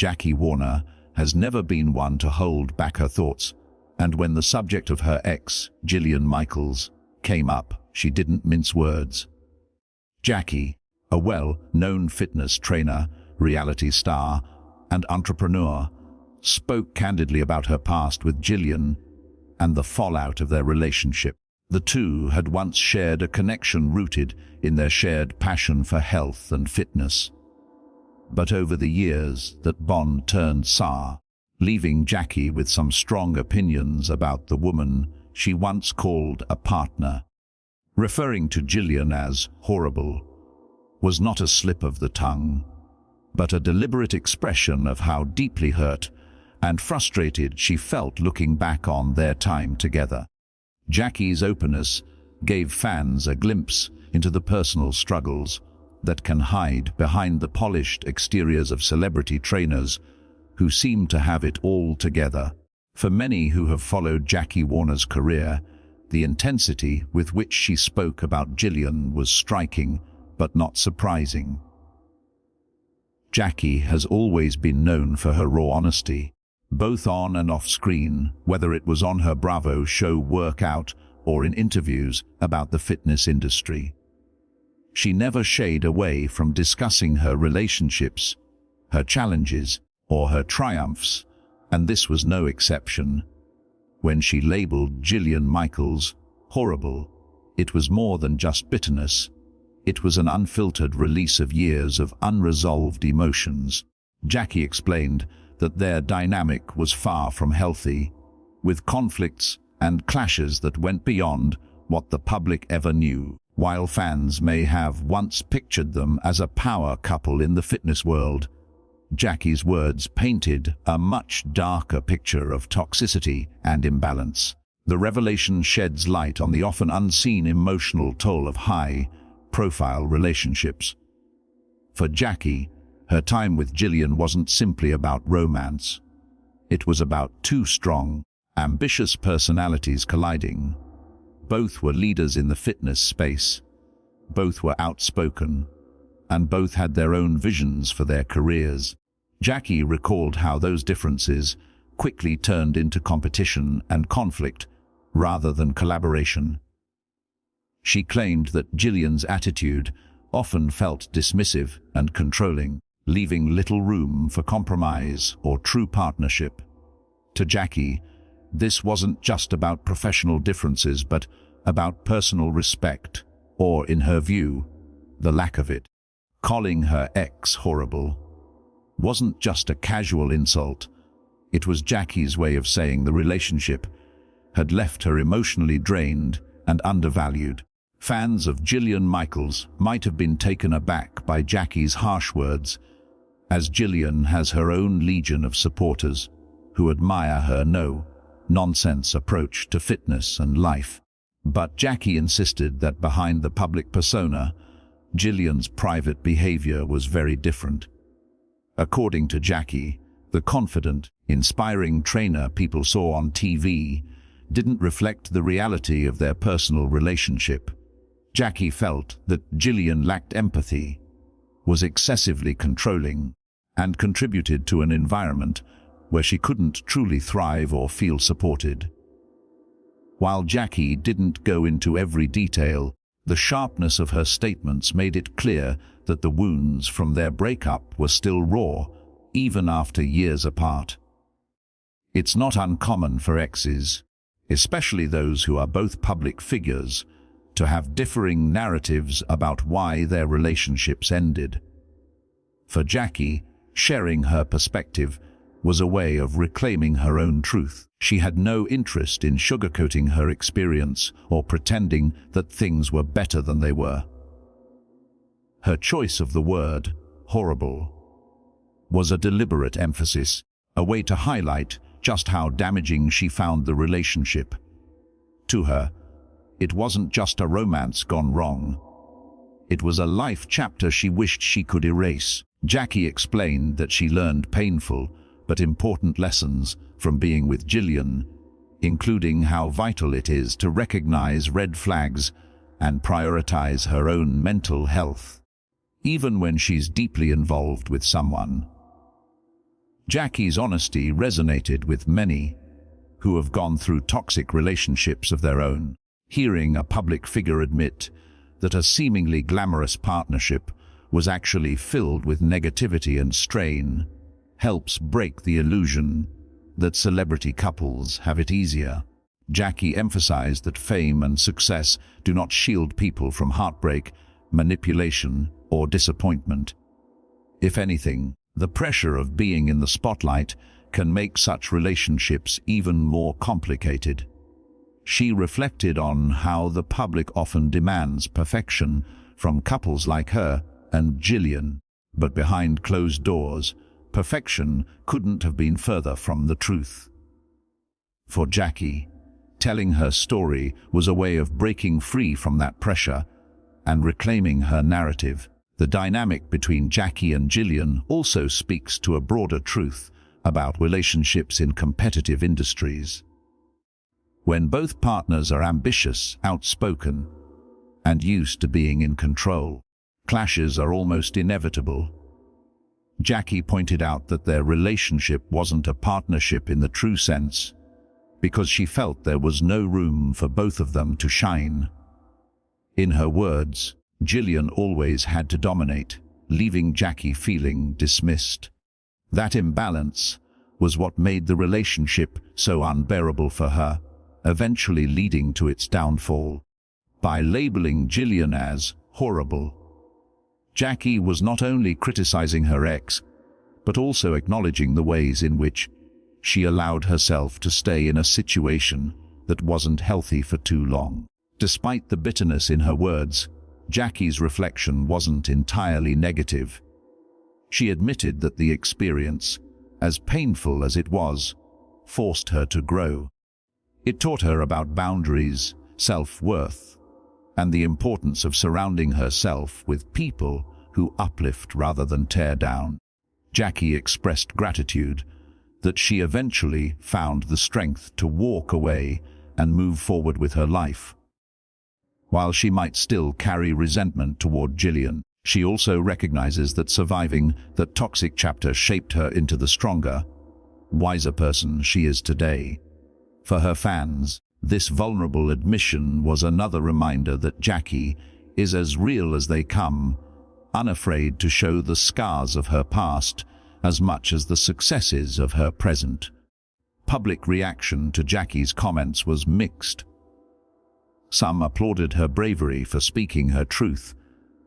Jackie Warner has never been one to hold back her thoughts, and when the subject of her ex, Jillian Michaels, came up, she didn't mince words. Jackie, a well-known fitness trainer, reality star, and entrepreneur, spoke candidly about her past with Jillian and the fallout of their relationship. The two had once shared a connection rooted in their shared passion for health and fitness. But over the years, that bond turned sour, leaving Jackie with some strong opinions about the woman she once called a partner. Referring to Jillian as horrible was not a slip of the tongue, but a deliberate expression of how deeply hurt and frustrated she felt looking back on their time together. Jackie's openness gave fans a glimpse into the personal struggles that can hide behind the polished exteriors of celebrity trainers who seem to have it all together. For many who have followed Jackie Warner's career, the intensity with which she spoke about Jillian was striking but not surprising. Jackie has always been known for her raw honesty, both on and off screen, whether it was on her Bravo show Workout or in interviews about the fitness industry. She never shied away from discussing her relationships, her challenges, or her triumphs, and this was no exception. When she labeled Jillian Michaels horrible, it was more than just bitterness. It was an unfiltered release of years of unresolved emotions. Jackie explained that their dynamic was far from healthy, with conflicts and clashes that went beyond what the public ever knew. While fans may have once pictured them as a power couple in the fitness world, Jackie's words painted a much darker picture of toxicity and imbalance. The revelation sheds light on the often unseen emotional toll of high-profile relationships. For Jackie, her time with Jillian wasn't simply about romance. It was about two strong, ambitious personalities colliding. Both were leaders in the fitness space. Both were outspoken, and both had their own visions for their careers. Jackie recalled how those differences quickly turned into competition and conflict rather than collaboration. She claimed that Jillian's attitude often felt dismissive and controlling, leaving little room for compromise or true partnership. To Jackie, this wasn't just about professional differences, but about personal respect, or, in her view, the lack of it. Calling her ex horrible wasn't just a casual insult. It was Jackie's way of saying the relationship had left her emotionally drained and undervalued. Fans of Jillian Michaels might have been taken aback by Jackie's harsh words, as Jillian has her own legion of supporters who admire her no-nonsense approach to fitness and life. But Jackie insisted that behind the public persona, Jillian's private behavior was very different. According to Jackie, the confident, inspiring trainer people saw on TV didn't reflect the reality of their personal relationship. Jackie felt that Jillian lacked empathy, was excessively controlling, and contributed to an environment where she couldn't truly thrive or feel supported. While Jackie didn't go into every detail, the sharpness of her statements made it clear that the wounds from their breakup were still raw, even after years apart. It's not uncommon for exes, especially those who are both public figures, to have differing narratives about why their relationships ended. For Jackie, sharing her perspective was a way of reclaiming her own truth. She had no interest in sugarcoating her experience or pretending that things were better than they were. Her choice of the word horrible was a deliberate emphasis, a way to highlight just how damaging she found the relationship. To her, it wasn't just a romance gone wrong. It was a life chapter she wished she could erase. Jackie explained that she learned painful but important lessons from being with Jillian, including how vital it is to recognize red flags and prioritize her own mental health, even when she's deeply involved with someone. Jackie's honesty resonated with many who have gone through toxic relationships of their own. Hearing a public figure admit that a seemingly glamorous partnership was actually filled with negativity and strain helps break the illusion that celebrity couples have it easier. Jackie emphasized that fame and success do not shield people from heartbreak, manipulation, or disappointment. If anything, the pressure of being in the spotlight can make such relationships even more complicated. She reflected on how the public often demands perfection from couples like her and Jillian, but behind closed doors, perfection couldn't have been further from the truth. For Jackie, telling her story was a way of breaking free from that pressure and reclaiming her narrative. The dynamic between Jackie and Jillian also speaks to a broader truth about relationships in competitive industries. When both partners are ambitious, outspoken, and used to being in control, clashes are almost inevitable. Jackie pointed out that their relationship wasn't a partnership in the true sense, because she felt there was no room for both of them to shine. In her words, Jillian always had to dominate, leaving Jackie feeling dismissed. That imbalance was what made the relationship so unbearable for her, eventually leading to its downfall. By labeling Jillian as horrible, Jackie was not only criticizing her ex, but also acknowledging the ways in which she allowed herself to stay in a situation that wasn't healthy for too long. Despite the bitterness in her words, Jackie's reflection wasn't entirely negative. She admitted that the experience, as painful as it was, forced her to grow. It taught her about boundaries, self-worth, and the importance of surrounding herself with people who uplift rather than tear down. Jackie expressed gratitude that she eventually found the strength to walk away and move forward with her life. While she might still carry resentment toward Jillian, she also recognizes that surviving that toxic chapter shaped her into the stronger, wiser person she is today. For her fans, this vulnerable admission was another reminder that Jackie is as real as they come, unafraid to show the scars of her past as much as the successes of her present. Public reaction to Jackie's comments was mixed. Some applauded her bravery for speaking her truth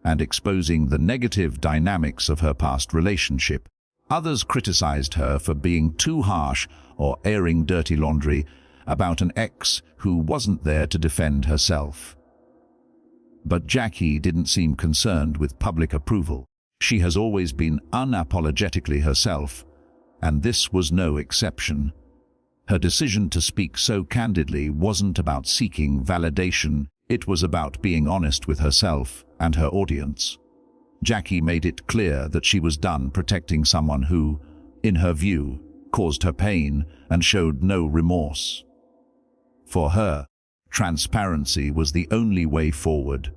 and exposing the negative dynamics of her past relationship. Others criticized her for being too harsh or airing dirty laundry about an ex who wasn't there to defend herself. But Jackie didn't seem concerned with public approval. She has always been unapologetically herself, and this was no exception. Her decision to speak so candidly wasn't about seeking validation, it was about being honest with herself and her audience. Jackie made it clear that she was done protecting someone who, in her view, caused her pain and showed no remorse. For her, transparency was the only way forward.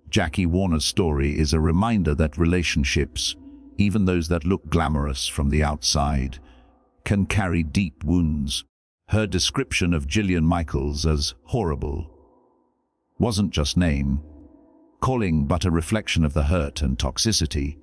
Jackie Warner's story is a reminder that relationships, even those that look glamorous from the outside, can carry deep wounds. Her description of Jillian Michaels as horrible wasn't just name calling, but a reflection of the hurt and toxicity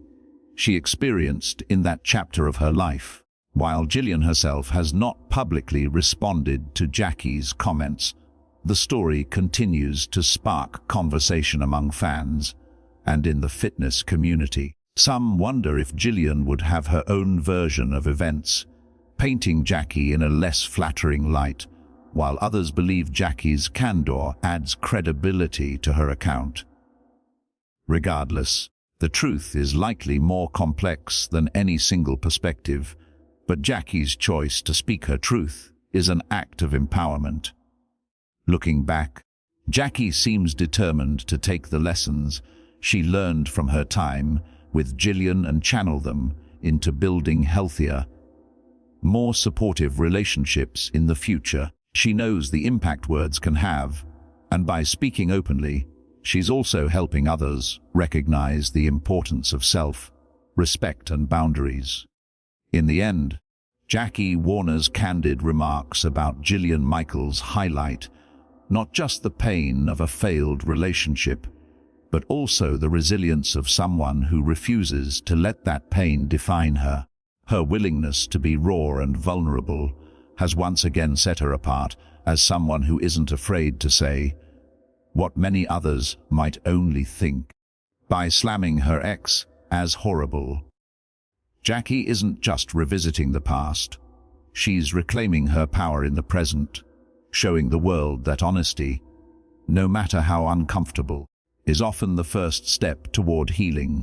she experienced in that chapter of her life. While Jillian herself has not publicly responded to Jackie's comments, the story continues to spark conversation among fans and in the fitness community. Some wonder if Jillian would have her own version of events, painting Jackie in a less flattering light, while others believe Jackie's candor adds credibility to her account. Regardless, the truth is likely more complex than any single perspective, but Jackie's choice to speak her truth is an act of empowerment. Looking back, Jackie seems determined to take the lessons she learned from her time with Jillian and channel them into building healthier, more supportive relationships in the future. She knows the impact words can have, and by speaking openly, she's also helping others recognize the importance of self-respect and boundaries. In the end, Jackie Warner's candid remarks about Jillian Michaels highlight not just the pain of a failed relationship, but also the resilience of someone who refuses to let that pain define her. Her willingness to be raw and vulnerable has once again set her apart as someone who isn't afraid to say what many others might only think. By slamming her ex as horrible, Jackie isn't just revisiting the past. She's reclaiming her power in the present, showing the world that honesty, no matter how uncomfortable, is often the first step toward healing.